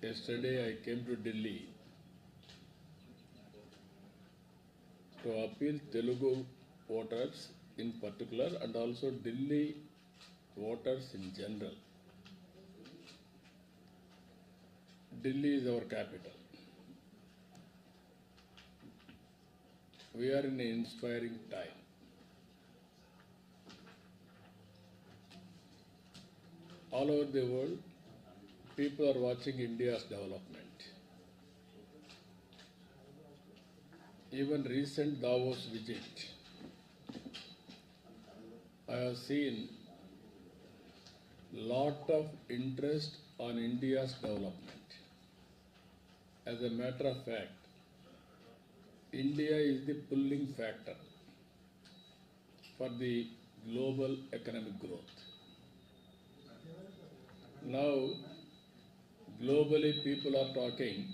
Yesterday I came to Delhi to appeal Telugu voters in particular and also Delhi voters in general. Delhi is our capital. We are in an inspiring time. All over the world, people are watching India's development. Even recent Davos visit, I have seen lot of interest on India's development. As a matter of fact, India is the pulling factor for the global economic growth. Now, globally people are talking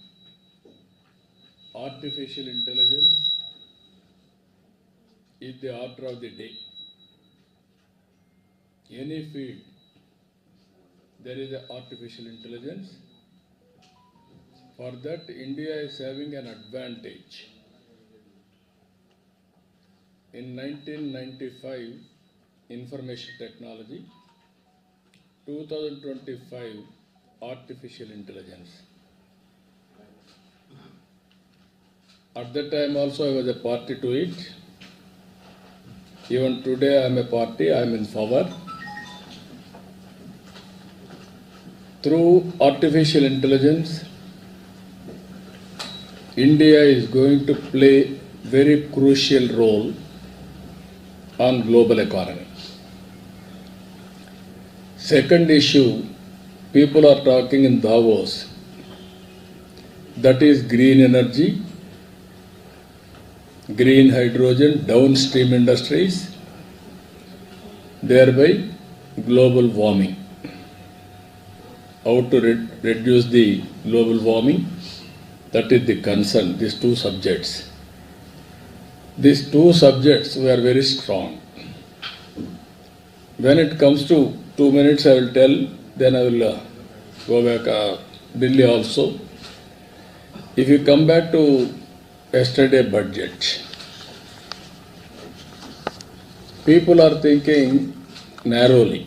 artificial intelligence is the order of the day. Any field, there is an artificial intelligence. For that, India is having an advantage. In 1995, information technology, 2025, artificial intelligence. At that time also I was a party to it. Even today I am a party, I am in power. Through artificial intelligence, India is going to play very crucial role on global economy. Second issue, people are talking in Davos, that is green energy, green hydrogen, downstream industries, thereby global warming. How to reduce the global warming, that is the concern, these two subjects. These two subjects were very strong. When it comes to 2 minutes I will tell, then I will go back Delhi also. If you come back to yesterday budget, people are thinking narrowly.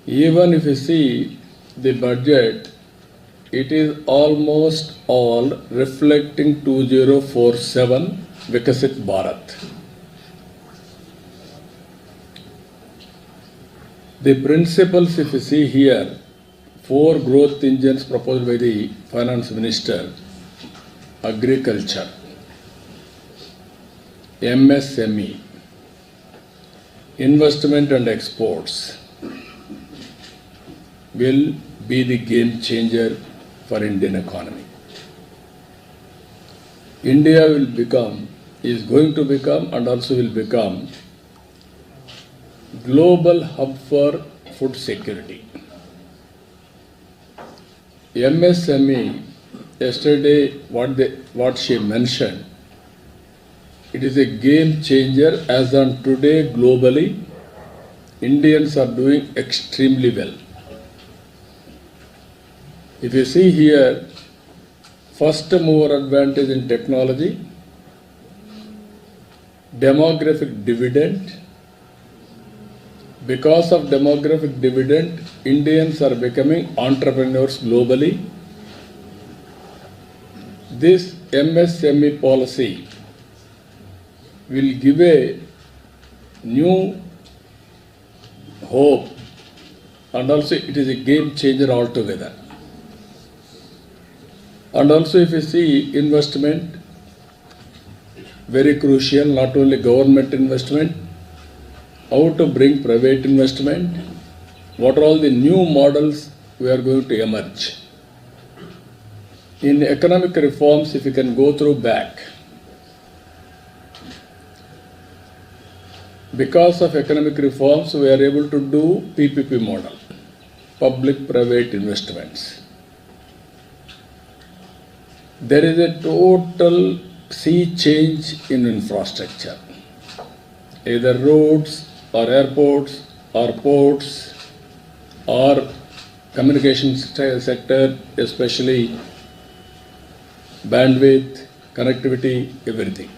Even if you see the budget, it is almost all reflecting 2047 Vikasit Bharat. The principles, if you see here, 4 growth engines proposed by the Finance Minister: agriculture, MSME, investment and exports will be the game changer for Indian economy. India will become, is going to become and also will become global hub for food security. MSME, yesterday what she mentioned, it is a game changer. As on today globally, Indians are doing extremely well. If you see here, first mover advantage in technology, demographic dividend. Because of demographic dividend, Indians are becoming entrepreneurs globally. This MSME policy will give a new hope, and also it is a game changer altogether. And also if you see investment, very crucial, not only government investment, how to bring private investment, what are all the new models we are going to emerge. In economic reforms, if you can go through back, because of economic reforms, we are able to do PPP model, public-private investments. There is a total sea change in infrastructure, either roads or airports or ports or communication sector, especially bandwidth, connectivity, everything.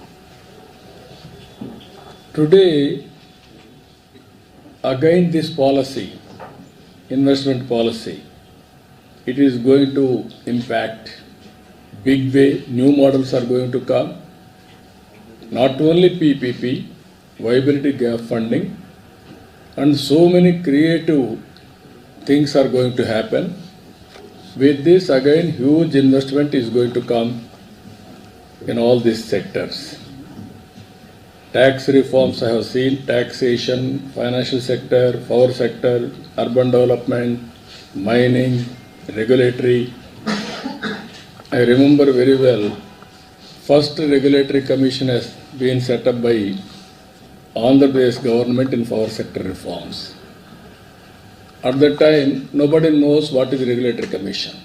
Today, again this policy, investment policy, it is going to impact big way. New models are going to come. Not only PPP, viability gap funding, and so many creative things are going to happen. With this, again, huge investment is going to come in all these sectors. Tax reforms I have seen, taxation, financial sector, power sector, urban development, mining, regulatory. I remember very well, first regulatory commission has been set up by Andhra Pradesh government in power sector reforms. At that time, nobody knows what is regulatory commission.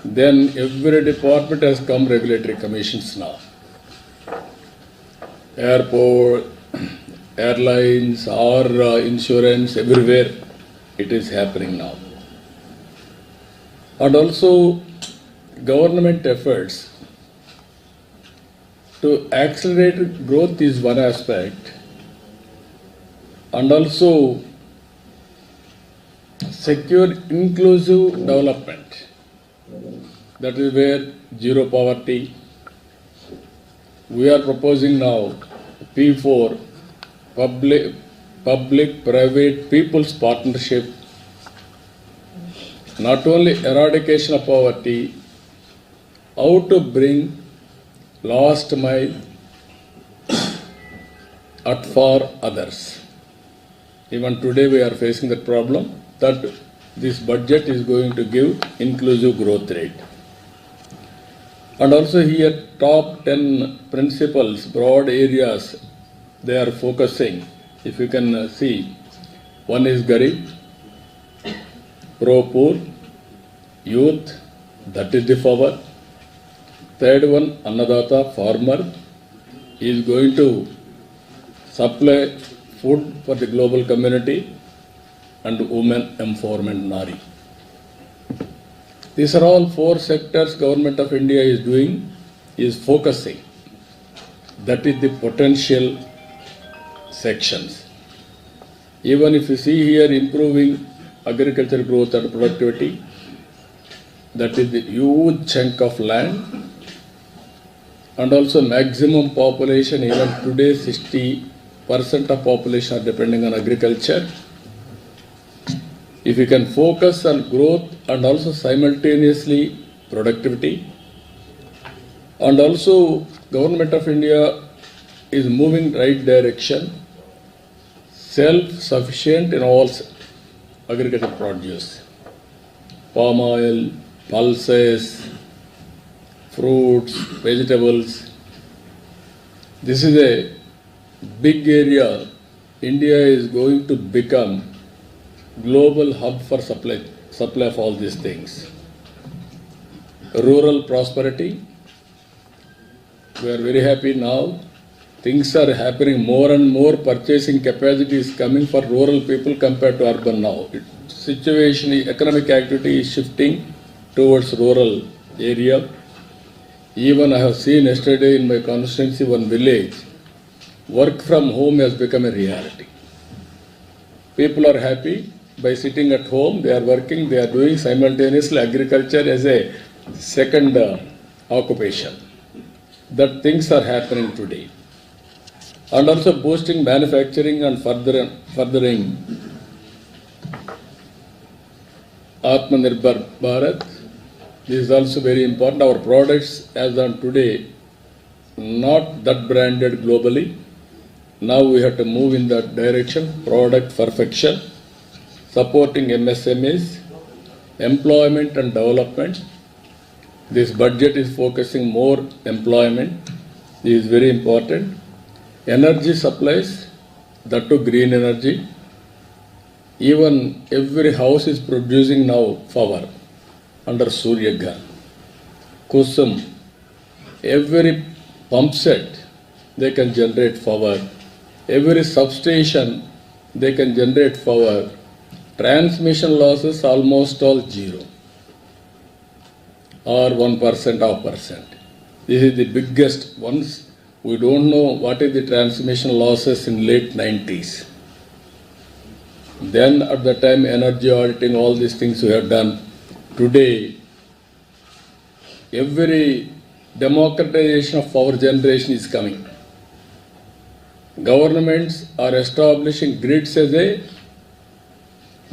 Then every department has come regulatory commissions now. Airport, airlines, or insurance, everywhere it is happening now. And also government efforts to accelerate growth is one aspect, and also secure inclusive development. That is where zero poverty. We are proposing now P4, public, private, people's partnership. Not only eradication of poverty, how to bring last mile at for others. Even today we are facing that problem, that this budget is going to give inclusive growth rate. And also here top 10 principles, broad areas they are focusing. If you can see, one is Garib, pro-poor, youth, that is the power. Third one, Annadata, farmer, is going to supply food for the global community, and women empowerment, Nari. These are all four sectors Government of India is doing, is focusing. That is the potential sections. Even if you see here improving agriculture growth and productivity, that is the huge chunk of land, and also maximum population. Even today 60% of population are depending on agriculture. If you can focus on growth and also simultaneously productivity, and also Government of India is moving right direction, self-sufficient in all agricultural produce, palm oil, pulses, fruits, vegetables. This is a big area. India is going to become global hub for supply of all these things. Rural prosperity, we are very happy now. Things are happening more and more. Purchasing capacity is coming for rural people compared to urban now. Situation, economic activity is shifting towards rural area. Even I have seen yesterday in my constituency, one village, work from home has become a reality. People are happy by sitting at home, they are working, they are doing simultaneously agriculture as a second occupation. That things are happening today. And also boosting manufacturing and furthering Atmanirbhar Bharat. This is also very important. Our products as on today, not that branded globally. Now we have to move in that direction, product perfection, supporting MSMEs, employment and development. This budget is focusing more employment. This is very important. Energy supplies, that to green energy. Even every house is producing now power under Surya Ghar. Kusum, every pump set, they can generate power. Every substation, they can generate power. Transmission losses almost all zero or 1%, half percent. This is the biggest ones. We don't know what is the transmission losses in late 90s. Then at the time energy auditing, all these things we have done. Today, every democratization of power generation is coming. Governments are establishing grids as a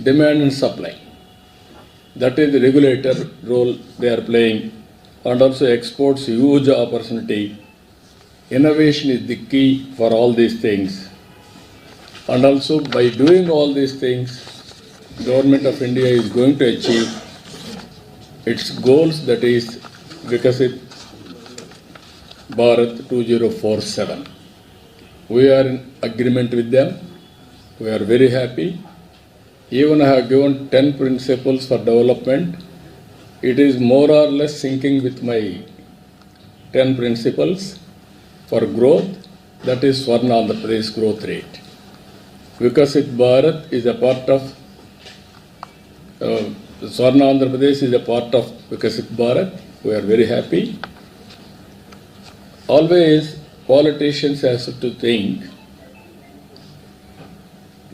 demand and supply. That is the regulator role they are playing, and also exports huge opportunity. Innovation is the key for all these things. And also by doing all these things, Government of India is going to achieve its goals, that is Vikasit Bharat 2047. We are in agreement with them. We are very happy. Even I have given 10 principles for development. It is more or less syncing with my 10 principles for growth. That is Swarna Andhra Pradesh growth rate. Vikasit Bharat is a part of Swarna Andhra Pradesh is a part of Vikasit Bharat. We are very happy. Always politicians have to think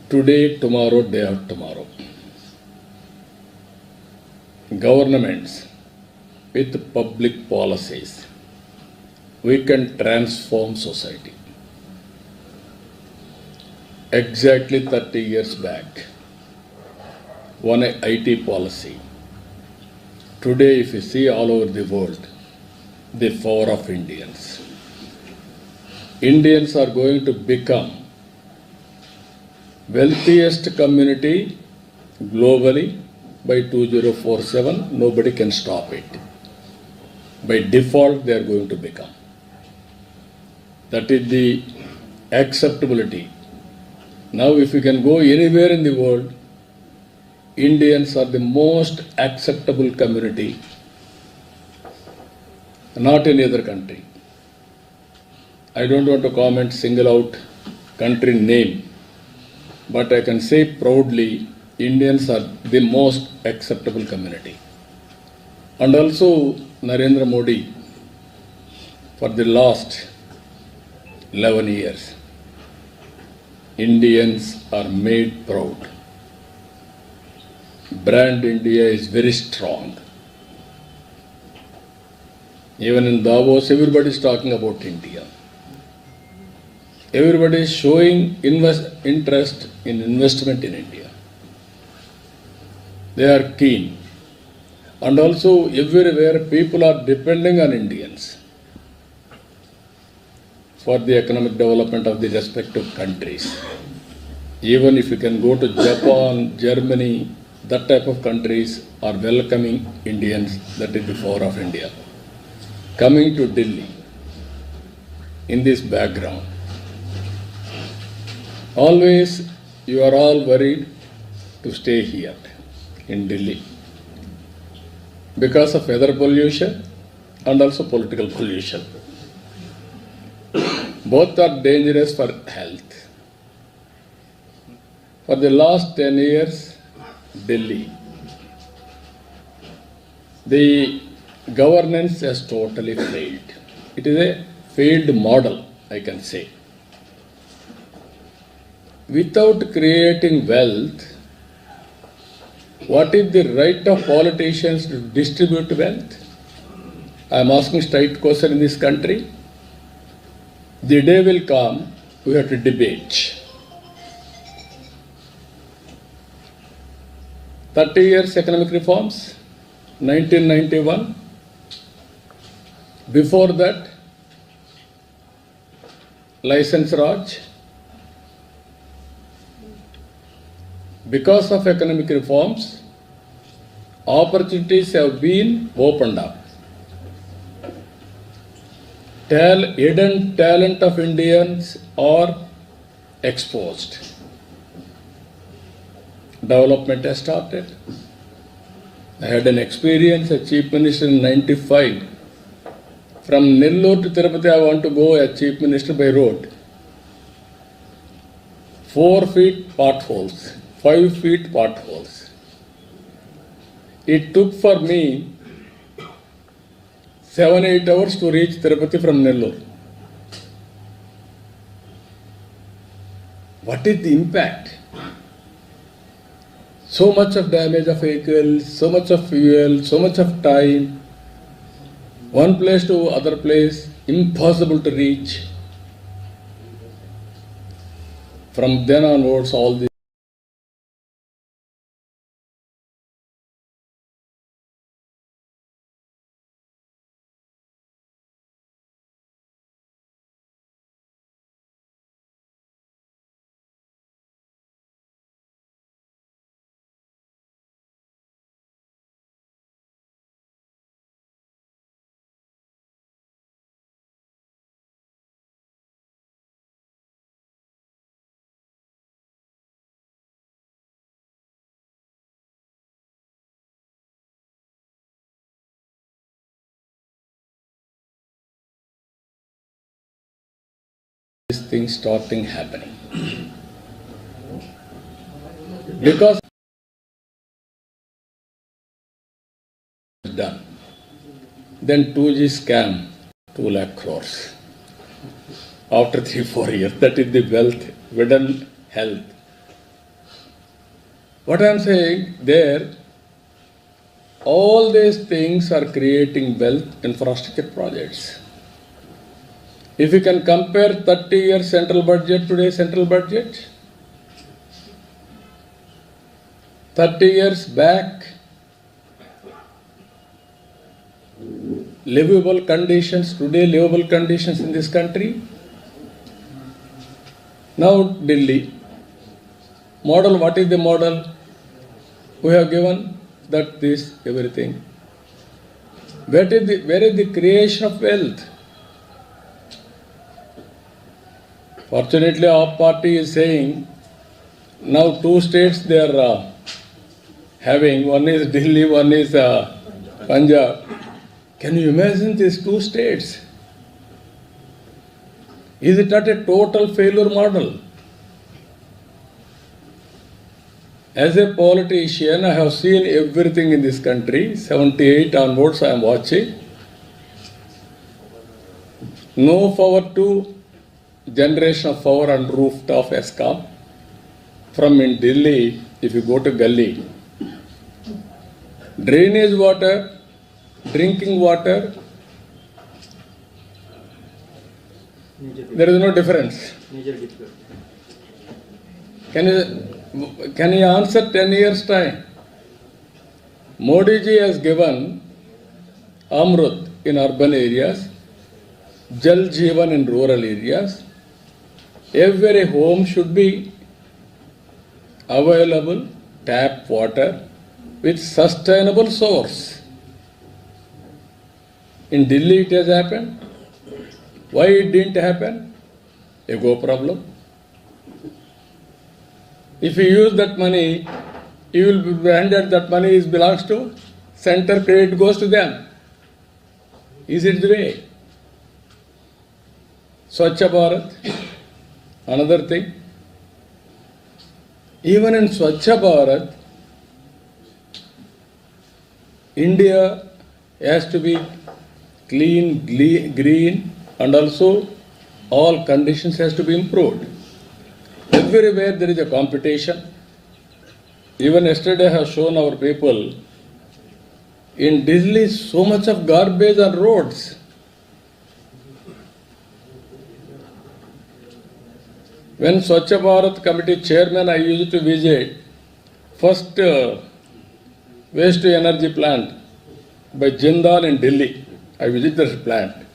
today, tomorrow, day after tomorrow. Governments with public policies, we can transform society. Exactly 30 years back, one IT policy. Today, if you see all over the world, the power of Indians. Indians are going to become wealthiest community globally by 2047. Nobody can stop it. By default, they are going to become. That is the acceptability. Now, if you can go anywhere in the world, Indians are the most acceptable community, not any other country. I don't want to comment, single out country name, but I can say proudly, Indians are the most acceptable community. And also, Narendra Modi, for the last 11 years, Indians are made proud. Brand India is very strong. Even in Davos, everybody is talking about India. Everybody is showing interest in investment in India. They are keen. And also everywhere people are depending on Indians for the economic development of the respective countries. Even if you can go to Japan, Germany, that type of countries are welcoming Indians. That is the power of India. Coming to Delhi, in this background, always you are all worried to stay here in Delhi because of weather pollution and also political pollution. Both are dangerous for health. For the last 10 years, Delhi, the governance has totally failed. It is a failed model, I can say. Without creating wealth, what is the right of politicians to distribute wealth? I am asking straight question in this country. The day will come, we have to debate. 30 years economic reforms, 1991. Before that, license Raj. Because of economic reforms, opportunities have been opened up. Hidden talent of Indians are exposed. Development has started. I had an experience as Chief Minister in 95. From Nellore to Tirupati, I want to go as Chief Minister by road. 4 feet potholes, 5 feet potholes. It took for me 7-8 hours to reach Tirupati from Nellore. What is the impact? So much of damage of vehicles, so much of fuel, so much of time. One place to other place, impossible to reach. From then onwards, all these things starting happening. Because done. Then 2G scam, 2 lakh crores. After 3-4 years, that is the wealth, hidden health. What I am saying there, all these things are creating wealth infrastructure projects. If you can compare 30 years central budget, today's central budget, 30 years back, livable conditions, today livable conditions in this country. Now Delhi, model, what is the model? We have given that this, everything. Where is the creation of wealth? Fortunately, our party is saying, now 2 states they are having, one is Delhi, one is Punjab. Can you imagine these 2 states? Is it not a total failure model? As a politician, I have seen everything in this country. 78 onwards I am watching. No power to generation of power on rooftop ESCOM. From in Delhi, if you go to Gully, drainage water, drinking water, there is no difference. Can you answer 10 years time? Modi ji has given Amrut in urban areas, Jal Jeevan in rural areas. Every home should be available tap water with sustainable source. In Delhi it has happened. Why it didn't happen? Ego problem. If you use that money, you will be branded that money belongs to center, credit goes to them. Is it the way? Swachha Bharat, another thing. Even in Swachha Bharat, India has to be clean, green, and also all conditions has to be improved. Everywhere there is a competition. Even yesterday I have shown our people, in Delhi so much of garbage on roads. When Swachha Bharat Committee chairman, I used to visit first waste to energy plant by Jindal in Delhi. I visited the plant.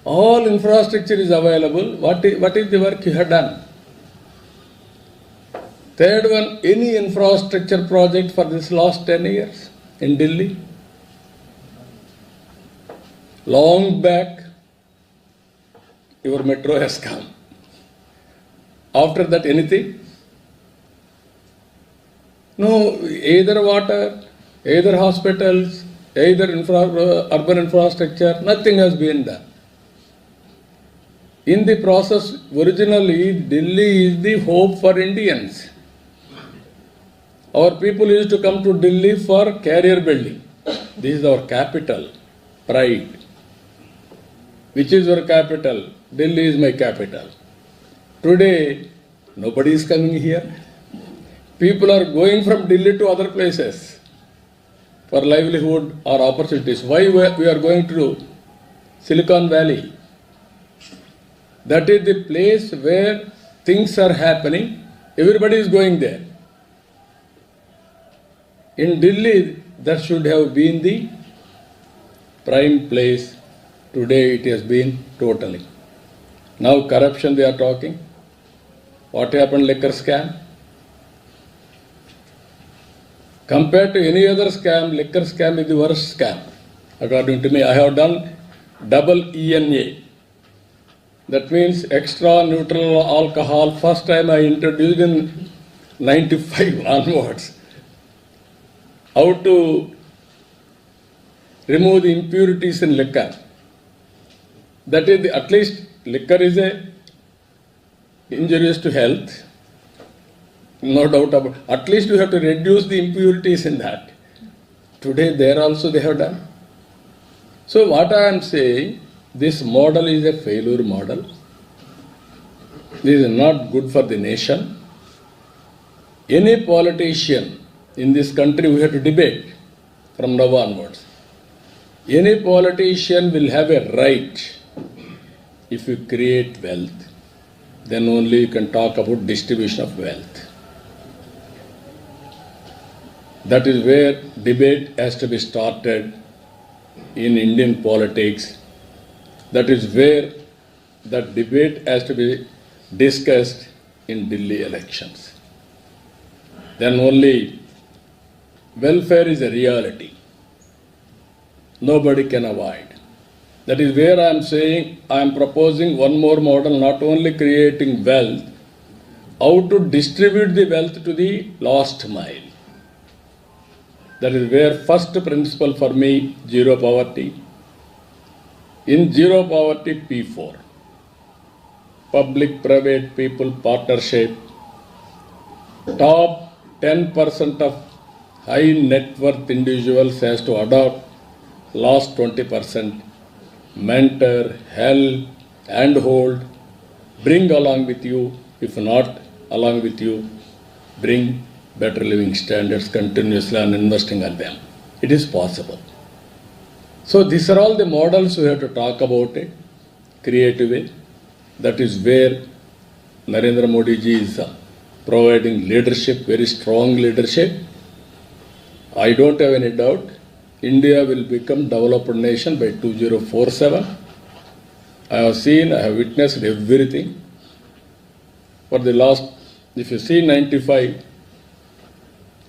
All infrastructure is available. What is the work you have done? Third one, any infrastructure project for this last 10 years in Delhi? Long back, your metro has come. After that, anything? No, either water, either hospitals, either urban infrastructure, nothing has been done. In the process, originally, Delhi is the hope for Indians. Our people used to come to Delhi for career building. This is our capital, pride. Which is your capital? Delhi is my capital. Today, nobody is coming here. People are going from Delhi to other places for livelihood or opportunities. Why we are going to Silicon Valley? That is the place where things are happening. Everybody is going there. In Delhi, that should have been the prime place. Today it has been totally. Now corruption they are talking. What happened, liquor scam? Compared to any other scam, liquor scam is the worst scam. According to me, I have done double ENA. That means extra neutral alcohol. First time I introduced in 95 onwards. How to remove the impurities in liquor. That is, at least liquor is injurious to health. No doubt about it. At least we have to reduce the impurities in that. Today there also they have done. So what I am saying, this model is a failure model. This is not good for the nation. Any politician in this country we have to debate from now onwards. Any politician will have a right, if you create wealth, then only you can talk about distribution of wealth. That is where debate has to be started in Indian politics. That is where the debate has to be discussed in Delhi elections. Then only welfare is a reality. Nobody can avoid. That is where I am saying I am proposing one more model, not only creating wealth, how to distribute the wealth to the last mile. That is where first principle for me, zero poverty. In zero poverty, P4. Public-private people partnership. Top 10% of high net worth individuals has to adopt last 20%. Mentor, help, handhold, bring along with you. If not along with you, bring better living standards continuously and investing on them. It is possible. So these are all the models we have to talk about it, creative way. That is where Narendra Modi ji is providing leadership, very strong leadership. I don't have any doubt. India will become developed nation by 2047. I have seen, I have witnessed everything. For the last, if you see 95,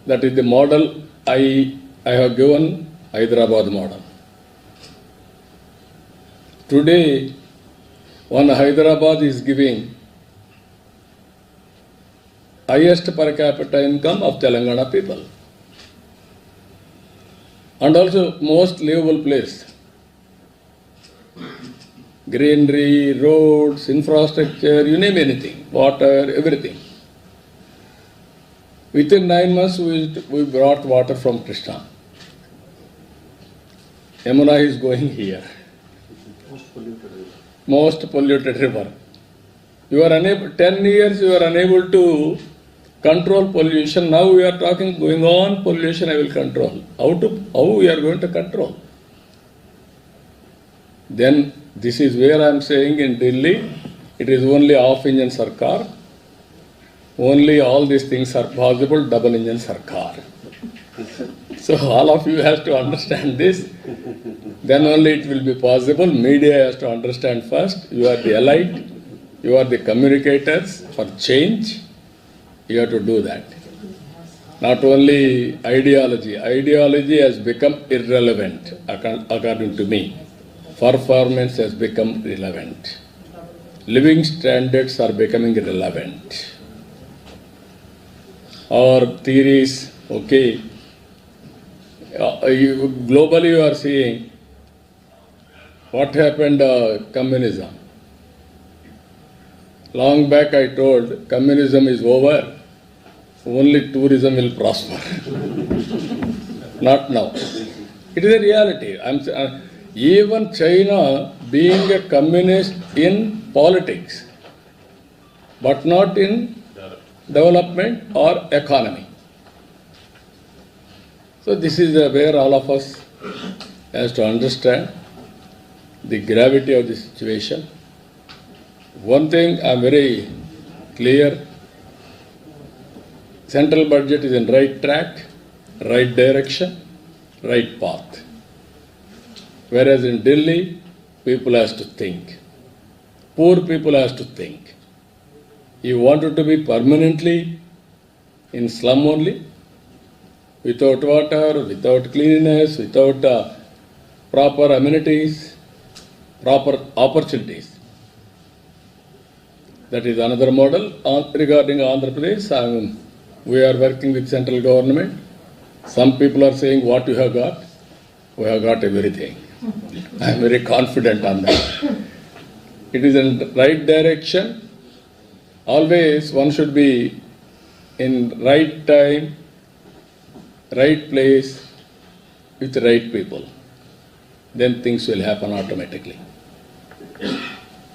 that is the model I have given, Hyderabad model. Today, one Hyderabad is giving highest per capita income of Telangana people. And also most livable place. Greenery, roads, infrastructure, you name anything, water, everything. Within 9 months, we brought water from Krishna. Yamuna is going here. Most polluted river. You are unable, 10 years you are unable to control pollution. Now we are talking, going on pollution I will control. How we are going to control? Then this is where I am saying in Delhi, it is only half-engine sarkar. Only all these things are possible, double-engine sarkar. So all of you have to understand this. Then only it will be possible. Media has to understand first. You are the elite. You are the communicators for change. You have to do that. Not only ideology. Ideology has become irrelevant, according to me. Performance has become relevant. Living standards are becoming irrelevant. Our theories, okay. Globally you are seeing what happened communism. Long back I told communism is over. only tourism will prosper. Not now. It is a reality. Even China being a communist in politics, but not in development or economy. So this is where all of us has to understand the gravity of the situation. One thing I am very clear, central budget is in right track, right direction, right path. Whereas in Delhi, people has to think. Poor people has to think. You wanted to be permanently in slum only, without water, without cleanliness, without proper amenities, proper opportunities. That is another model. Regarding Andhra Pradesh, we are working with central government. Some people are saying, what you have got? We have got everything. I am very confident on that. It is in the right direction. Always one should be in right time, right place, with right people. Then things will happen automatically.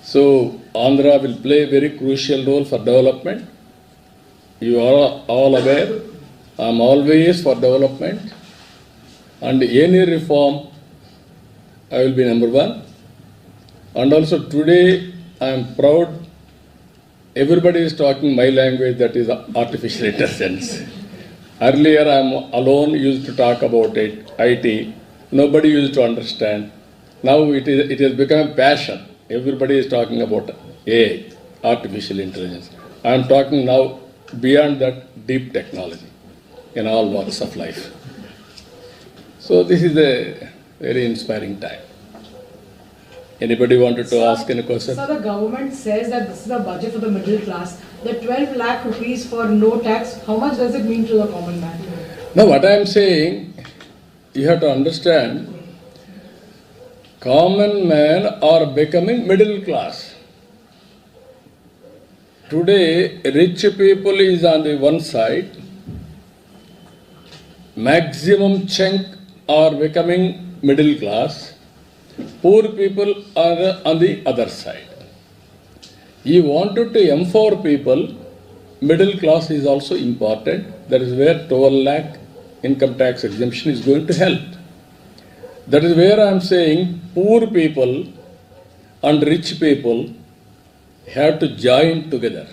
So Andhra will play a very crucial role for development. You are all aware, I am always for development, and any reform I will be number one. And also today I am proud, everybody is talking my language, that is artificial intelligence. Earlier I am alone, used to talk about it, IT, nobody used to understand. Now it has become a passion. Everybody is talking about AI, artificial intelligence. I am talking now beyond that, deep technology in all walks of life. So this is a very inspiring time. Anybody wanted to ask any question? So the government says that this is a budget for the middle class. The 12 lakh rupees for no tax, how much does it mean to the common man? Now what I am saying, you have to understand, common men are becoming middle class. Today, rich people is on the one side, maximum chunk are becoming middle class, poor people are on the other side. You wanted to empower people, middle class is also important. That is where 12 lakh income tax exemption is going to help. That is where I am saying poor people and rich people have to join together.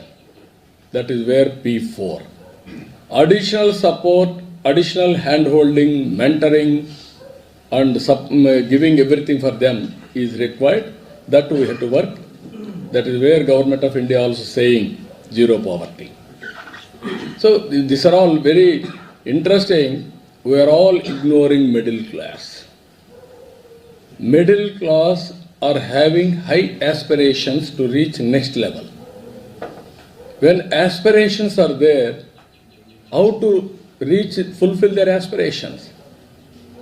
That is where P4. Additional support, additional hand-holding, mentoring, and giving everything for them is required. That we have to work. That is where Government of India also saying zero poverty. So these are all very interesting. We are all ignoring middle class. Middle class are having high aspirations to reach next level. When aspirations are there, how to fulfill their aspirations?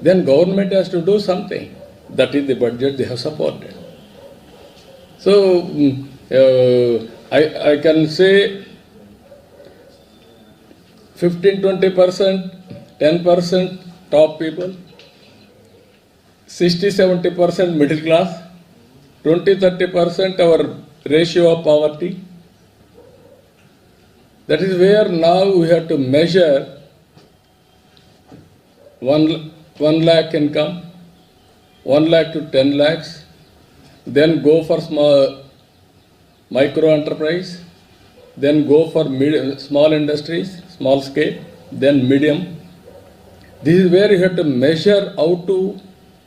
Then government has to do something. That is the budget they have supported. So I can say 15-20%, 10% top people, 60-70% middle class, 20-30% our ratio of poverty. That is where now we have to measure 1 lakh income, 1 lakh to 10 lakhs, then go for micro enterprise, then go for small industries, small scale, then medium. This is where you have to measure how to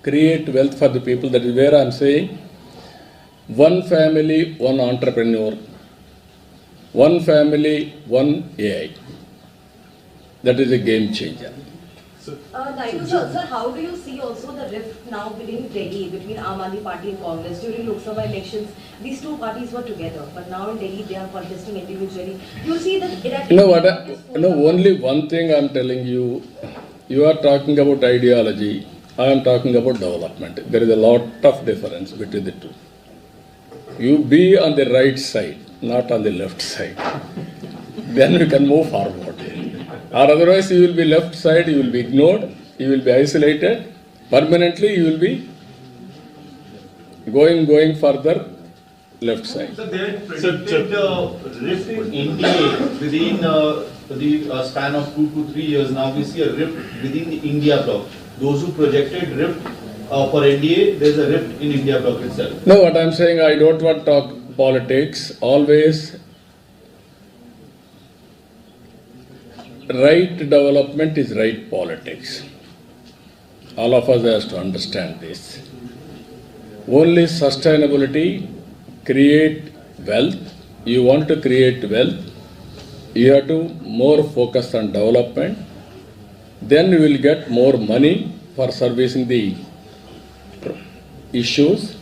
create wealth for the people. That is where I am saying one family, one entrepreneur, one family, one AI. That is a game changer. Naidu sir, how do you see also the rift now within Delhi between Aam Aadmi Party and Congress? During Lok Sabha elections, these two parties were together, but now in Delhi they are contesting individually. You see that. Only one thing I am telling you. You are talking about ideology. I am talking about development. There is a lot of difference between the two. You be on the right side, not on the left side. Then we can move forward. Or otherwise you will be left side, you will be ignored, you will be isolated. Permanently you will be going further left side. So they had predicted rift in India within the span of 2 to 3 years. Now we see a rift within the India bloc. Those who projected rift for NDA, there's a rift in India bloc itself. No, what I'm saying, I don't want to talk politics. Always right development is right politics. All of us has to understand this. Only sustainability create wealth. You want to create wealth, you have to more focus on development. Then you will get more money for servicing the issues.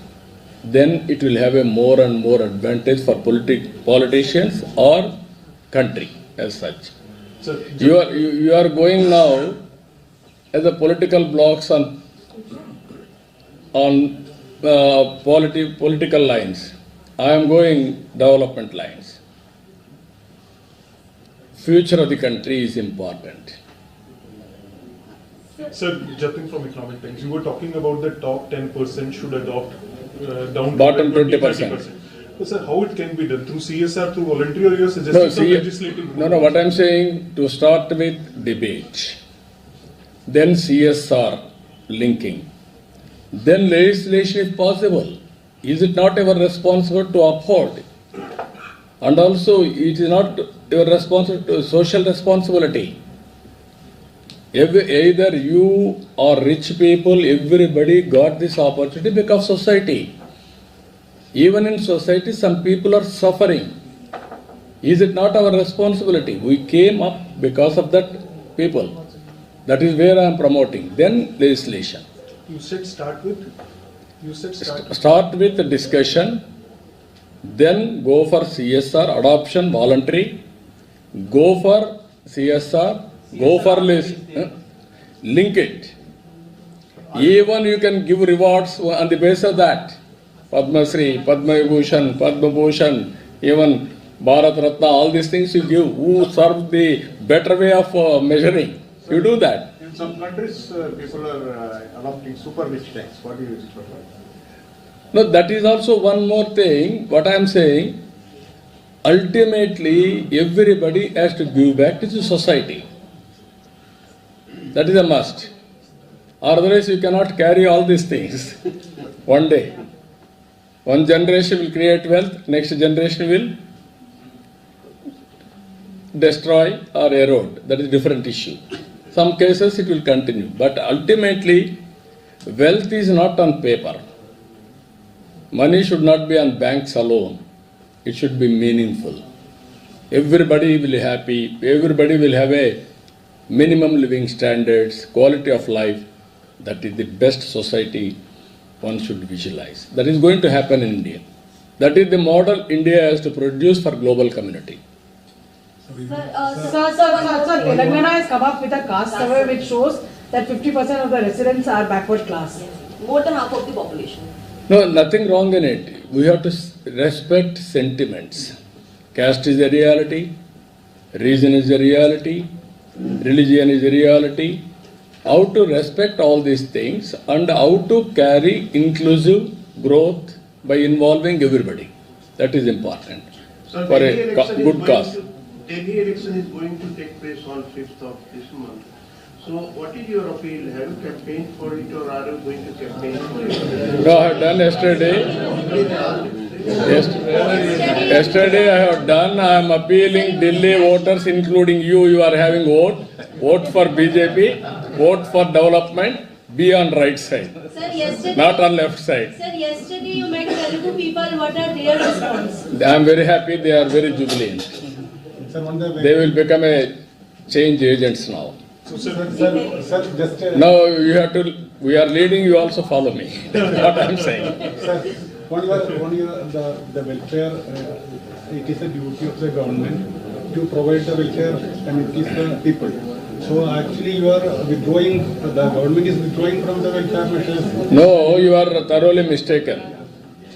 Then it will have a more and more advantage for politicians or country as such. So, You are going now as a political blocks on political lines. I am going development lines. Future of the country is important. Sir, jumping from economic times, you were talking about the top 10% should adopt down Bottom to 20%. But sir, how it can be done? Through CSR, through voluntary, or you are suggesting some legislative? No, what I am saying, to start with debate, then CSR linking, then legislation if possible. Is it not our responsibility to uphold? And also, it is not your responsibility, social responsibility. Either you or rich people, everybody got this opportunity because of society. Even in society, some people are suffering. Is it not our responsibility? We came up because of that people. That is where I am promoting. Then legislation. You said start with? Start with the discussion, then go for CSR, adoption, voluntary, go for CSR, go for link it. Even you can give rewards on the basis of that. Padma Shri, Padma Vibhushan, Padma Bhushan, even Bharat Ratna, all these things you give. Who serve the better way of measuring? You do that. In some countries, people are adopting super rich tax. What do you prefer? No, that is also one more thing. What I am saying, ultimately, everybody has to give back to the society. That is a must. Otherwise, you cannot carry all these things one day. One generation will create wealth, next generation will destroy or erode. That is a different issue. Some cases it will continue, but ultimately, wealth is not on paper. Money should not be on banks alone. It should be meaningful. Everybody will be happy. Everybody will have a minimum living standards, quality of life. That is the best society one should visualize. That is going to happen in India. That is the model India has to produce for global community. Sir, Telangana has come up with a caste survey which shows that 50% of the residents are backward class. More than half of the population. No, nothing wrong in it. We have to respect sentiments. Caste is a reality, region is a reality, religion is a reality. How to respect all these things and how to carry inclusive growth by involving everybody. That is important So for a good cause. Delhi election is going to take place on 5th of this month. So what is your appeal? Have you campaigned for it or are you going to campaign for it? No, I have done yesterday. Yesterday I have done. I am appealing Delhi voters, including you. You are having vote. Vote for BJP. Vote for development. Be on right side, Sir, yesterday, not on left side. Sir, yesterday you met Telugu people. What are their response? I am very happy. They are very jubilant. They will become a change agents now. So, sir, just Now you have to. We are leading. You also follow me. What I am saying. sir, the welfare, it is a duty of the government to provide the welfare and it is the people. So actually you are withdrawing, the government is withdrawing from the welfare measures. No, you are thoroughly mistaken.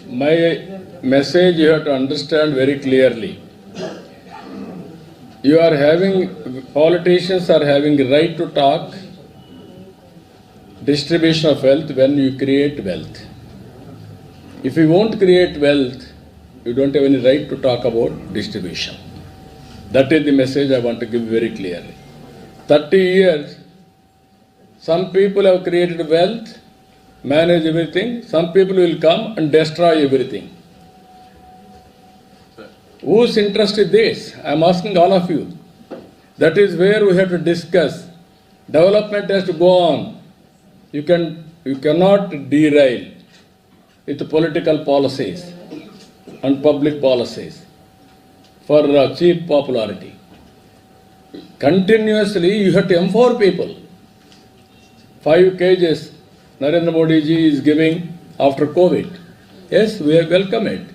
My message you have to understand very clearly. You are having, politicians are having the right to talk distribution of wealth when you create wealth. If you won't create wealth, you don't have any right to talk about distribution. That is the message I want to give very clearly. 30 years, some people have created wealth, manage everything. Some people will come and destroy everything. Whose interest is this? I am asking all of you. That is where we have to discuss. Development has to go on. You cannot derail with political policies and public policies for cheap popularity. Continuously, you have to empower people. 5 kgs Narendra Modi ji is giving after COVID. Yes, we welcome it.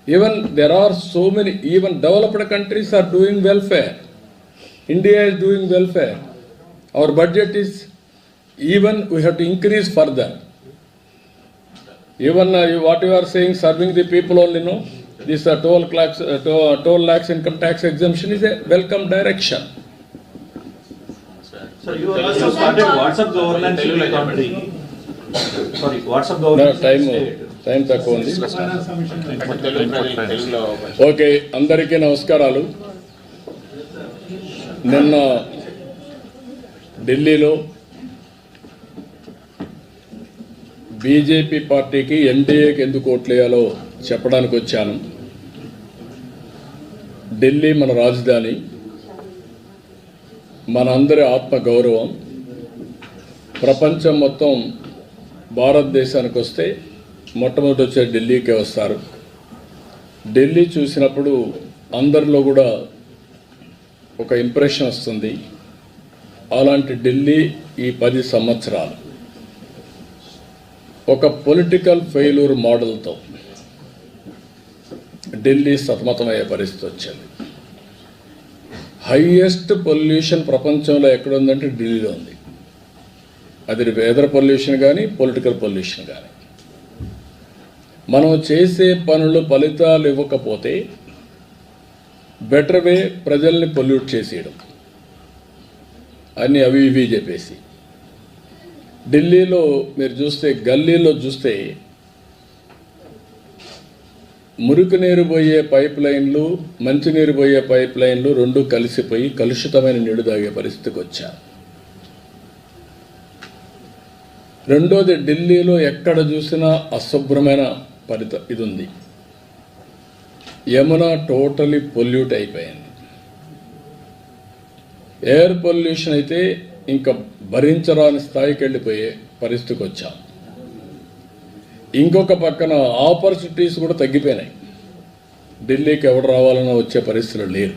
Even there are so many, even developed countries are doing welfare. India is doing welfare. Our budget is, even we have to increase further. Even what you are saying, serving the people only, no? This toll tax income tax exemption is a welcome direction. Sir, you also started WhatsApp governance in the committee. Sorry, WhatsApp governance. Time తక్కువ ఉంది. Okay, అందరికీ నమస్కారాలు. నిన్న ఢిల్లీలో BJP పార్టీకి ఎన్డీఏకి ఎందుకు ఓట్లేయాలో చెప్పడానికి వచ్చాను. ఢిల్లీ మన రాజధాని, మనందరి ఆత్మ గౌరవం. ప్రపంచం మొత్తం భారతదేశానికి వస్తే మొట్టమొదటి వచ్చే ఢిల్లీకే వస్తారు. ఢిల్లీ చూసినప్పుడు అందరిలో కూడా ఒక ఇంప్రెషన్ వస్తుంది. అలాంటి ఢిల్లీ ఈ 10 సంవత్సరాలు ఒక పొలిటికల్ ఫెయిల్యూర్ మోడల్తో ఢిల్లీ సతమతమయ్యే పరిస్థితి వచ్చింది. హైయెస్ట్ పొల్యూషన్ ప్రపంచంలో ఎక్కడుందంటే ఢిల్లీలో ఉంది. అది వెదర్ పొల్యూషన్ కానీ పొలిటికల్ పొల్యూషన్ కానీ. మనం చేసే పనులు ఫలితాలు ఇవ్వకపోతే బెటర్ వే ప్రజల్ని పొల్యూట్ చేసేయడం, అన్నీ అవి ఇవి చెప్పేసి. ఢిల్లీలో మీరు చూస్తే, గల్లీలో చూస్తే మురికి నీరు పోయే పైప్ లైన్లు, మంచినీరు పోయే పైప్ లైన్లు రెండు కలిసిపోయి కలుషితమైన నీరు తాగే పరిస్థితికి వచ్చారు. రెండోది, ఢిల్లీలో ఎక్కడ చూసినా అశుభ్రమైన ఇది ఉంది. యమున టోటలీ పొల్యూట్ అయిపోయింది. ఎయిర్ పొల్యూషన్ అయితే ఇంకా భరించరాని స్థాయికి వెళ్ళిపోయే పరిస్థితికి వచ్చాం. ఇంకొక పక్కన ఆపర్చునిటీస్ కూడా తగ్గిపోయినాయి. ఢిల్లీకి ఎవరు రావాలన్నా వచ్చే పరిస్థితులు లేరు.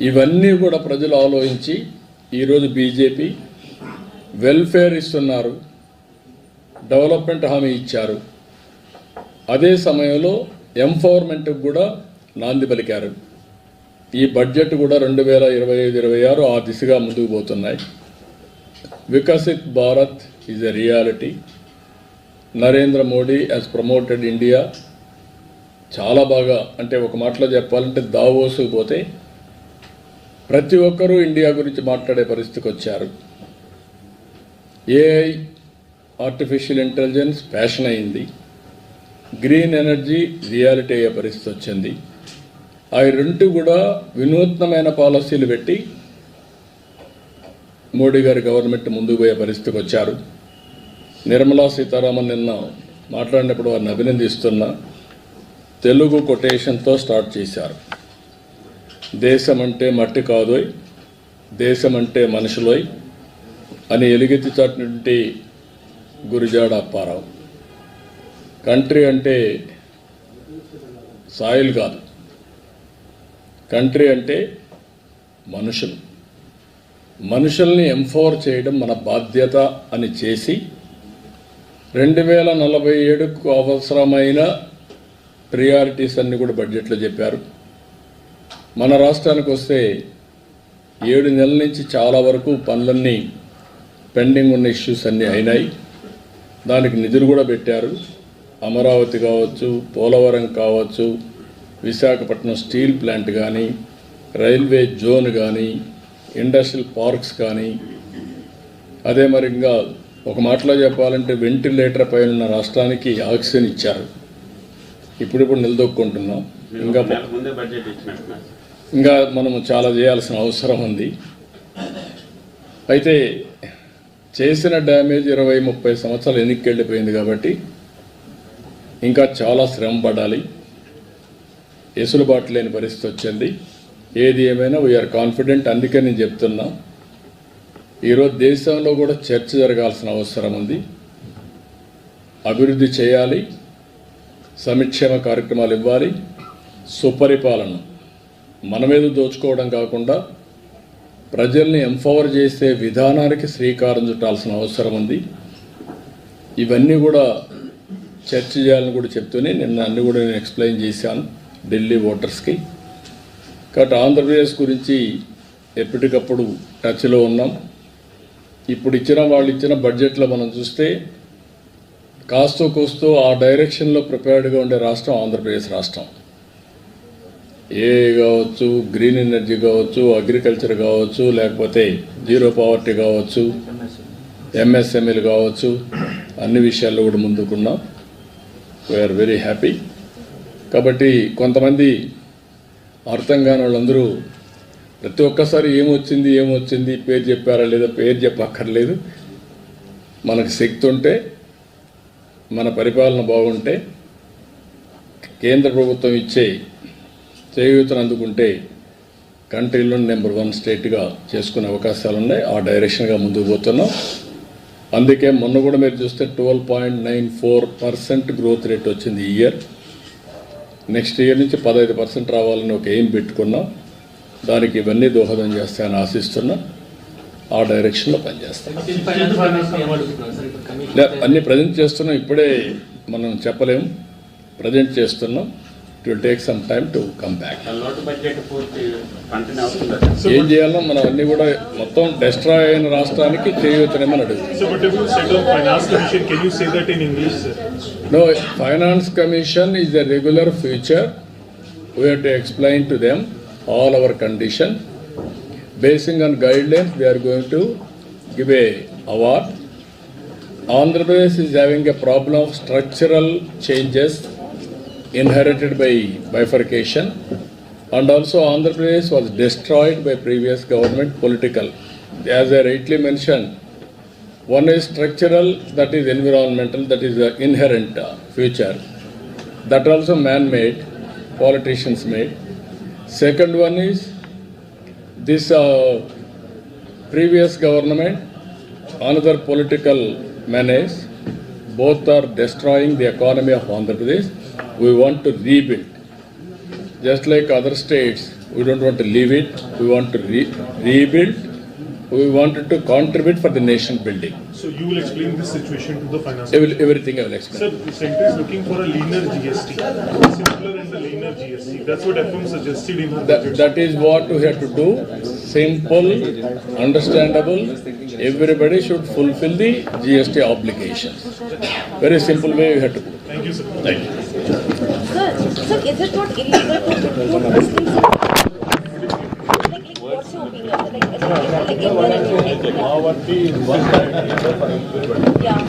ఇవన్నీ కూడా ప్రజలు ఆలోచించి ఈరోజు బీజేపీ వెల్ఫేర్ ఇస్తున్నారు, డెవలప్మెంట్ హామీ ఇచ్చారు. అదే సమయంలో ఎంపవర్మెంట్కి కూడా నాంది పలికారు. ఈ బడ్జెట్ కూడా 2025-26 ఆ దిశగా ముందుకు పోతున్నాయి. Viksit Bharat is a reality. Narendra Modi has promoted India. చాలా బాగా, అంటే ఒక మాటలో చెప్పాలంటే దావోసుకు పోతే ప్రతి ఒక్కరూ ఇండియా గురించి మాట్లాడే పరిస్థితికి వచ్చారు. ఏఐ, ఆర్టిఫిషియల్ ఇంటెలిజెన్స్ ఫ్యాషన్ అయింది. గ్రీన్ ఎనర్జీ రియాలిటీ అయ్యే పరిస్థితి వచ్చింది. ఆ రెండు కూడా వినూత్నమైన పాలసీలు పెట్టి మోడీ గారి గవర్నమెంట్ ముందుకు పోయే పరిస్థితికి వచ్చారు. నిర్మలా సీతారామన్ నిన్న మాట్లాడినప్పుడు వారిని అభినందిస్తున్నా. తెలుగు కొటేషన్తో స్టార్ట్ చేశారు. దేశం అంటే మట్టి కాదోయ్, దేశం అంటే మనుషులోయ్ అని ఎలుగెత్తి చాటినటువంటి గురిజాడ అప్పారావు. కంట్రీ అంటే సాయిల్ కాదు, కంట్రీ అంటే మనుషులు. మనుషుల్ని ఎంపవర్ చేయడం మన బాధ్యత అని చేసి 2047కు అవసరమైన ప్రియారిటీస్ అన్నీ కూడా బడ్జెట్లో చెప్పారు. మన రాష్ట్రానికి వస్తే 7 నెలల నుంచి చాలా వరకు పనులన్నీ పెండింగ్ ఉన్న ఇష్యూస్ అన్నీ అయినాయి. దానికి నిధులు కూడా పెట్టారు. అమరావతి కావచ్చు, పోలవరం కావచ్చు, విశాఖపట్నం స్టీల్ ప్లాంట్ కానీ, రైల్వే జోన్ కానీ ఇండస్ట్రియల్ పార్క్స్ కానీ అదే మరి ఇంకా ఒక మాటలో చెప్పాలంటే వెంటిలేటర్ పైన ఉన్న రాష్ట్రానికి ఆక్సిజన్ ఇచ్చారు. ఇప్పుడు నిలదొక్కుంటున్నాం. ఇంకా మనము చాలా చేయాల్సిన అవసరం ఉంది. అయితే చేసిన డ్యామేజ్ 20-30 సంవత్సరాలు వెనక్కి వెళ్ళిపోయింది కాబట్టి ఇంకా చాలా శ్రమ పడాలి. ఎసులుబాటు లేని పరిస్థితి వచ్చింది. ఏది ఏమైనా వీఆర్ కాన్ఫిడెంట్. అందుకే నేను చెప్తున్నా, ఈరోజు దేశంలో కూడా చర్చ జరగాల్సిన అవసరం ఉంది. అభివృద్ధి చేయాలి, సంక్షేమ కార్యక్రమాలు ఇవ్వాలి, సుపరిపాలన మన మీద దోచుకోవడం కాకుండా ప్రజల్ని ఎంపవర్ చేసే విధానానికి శ్రీకారం చుట్టాల్సిన అవసరం ఉంది. ఇవన్నీ కూడా చర్చ చేయాలని కూడా చెప్తూనే నిన్న అన్ని కూడా నేను ఎక్స్ప్లెయిన్ చేశాను ఢిల్లీ ఓటర్స్కి. కాబట్టి ఆంధ్రప్రదేశ్ గురించి ఎప్పటికప్పుడు టచ్లో ఉన్నాం. ఇప్పుడు వాళ్ళు ఇచ్చిన బడ్జెట్లో మనం చూస్తే కాస్తో కూస్తూ ఆ డైరెక్షన్లో ప్రిపేర్డ్గా ఉండే రాష్ట్రం ఆంధ్రప్రదేశ్ రాష్ట్రం. ఏ కావచ్చు, గ్రీన్ ఎనర్జీ కావచ్చు, అగ్రికల్చర్ కావచ్చు, లేకపోతే జీరో పావర్టీ కావచ్చు, ఎంఎస్ఎంఈలు కావచ్చు, అన్ని విషయాల్లో కూడా ముందుకున్నాం. We are very happy. కాబట్టి కొంతమంది అర్థం కాని వాళ్ళందరూ ప్రతి ఒక్కసారి ఏమొచ్చింది పేరు చెప్పారా లేదా, పేరు చెప్పక్కర్లేదు. మనకు శక్తి ఉంటే, మన పరిపాలన బాగుంటే, కేంద్ర ప్రభుత్వం ఇచ్చే చేయూతను అందుకుంటే కంట్రీలో నెంబర్ 1 స్టేట్గా చేసుకునే అవకాశాలు ఉన్నాయి. ఆ డైరెక్షన్గా ముందుకు పోతున్నాం. అందుకే మొన్న కూడా మీరు చూస్తే 12.94% గ్రోత్ రేట్ వచ్చింది ఈ ఇయర్. నెక్స్ట్ ఇయర్ నుంచి 15% రావాలని ఒక ఎయిమ్ పెట్టుకున్నాం. దానికి ఇవన్నీ దోహదం చేస్తాయని ఆశిస్తున్నా. ఆ డైరెక్షన్లో పనిచేస్తాం. అన్నీ ప్రజెంట్ చేస్తున్నాం. ఇప్పుడే మనం చెప్పలేము, ప్రజెంట్ చేస్తున్నాం. It will take some time to come back. ఏం చేయాలో మనం అన్ని కూడా మొత్తం డిస్ట్రాయ్ అయిన రాష్ట్రానికి చేయూతనేమని అడుగుతాం. So but if you said of finance commission, can you say that in English, sir? No, finance commission is a regular feature. We have to explain to them all our condition. Basing on guidelines, we are going to give a award. Andhra Pradesh is having a problem of structural changes inherited by bifurcation, and also Andhra Pradesh was destroyed by previous government political. As I rightly mentioned, one is structural, that is environmental, that is the inherent future. That also man-made, politicians made. Second one is this previous government, another political menace. Both are destroying the economy of Andhra Pradesh. We want to rebuild. Just like other states, we don't want to leave it. We want to rebuild. We wanted to contribute for the nation building. So you will explain this situation to the finance. Everything I will explain. Sir, the center is looking for a leaner GST, simpler and a leaner GST. That's what FM suggested in her budget. That is what we have to do. Simple, understandable. Everybody should fulfill the GST obligations. Very simple way we have to do. Thank you, sir. Thank you. Sir, is it not illegal to import these things? Like, what's your opinion? Like, yeah.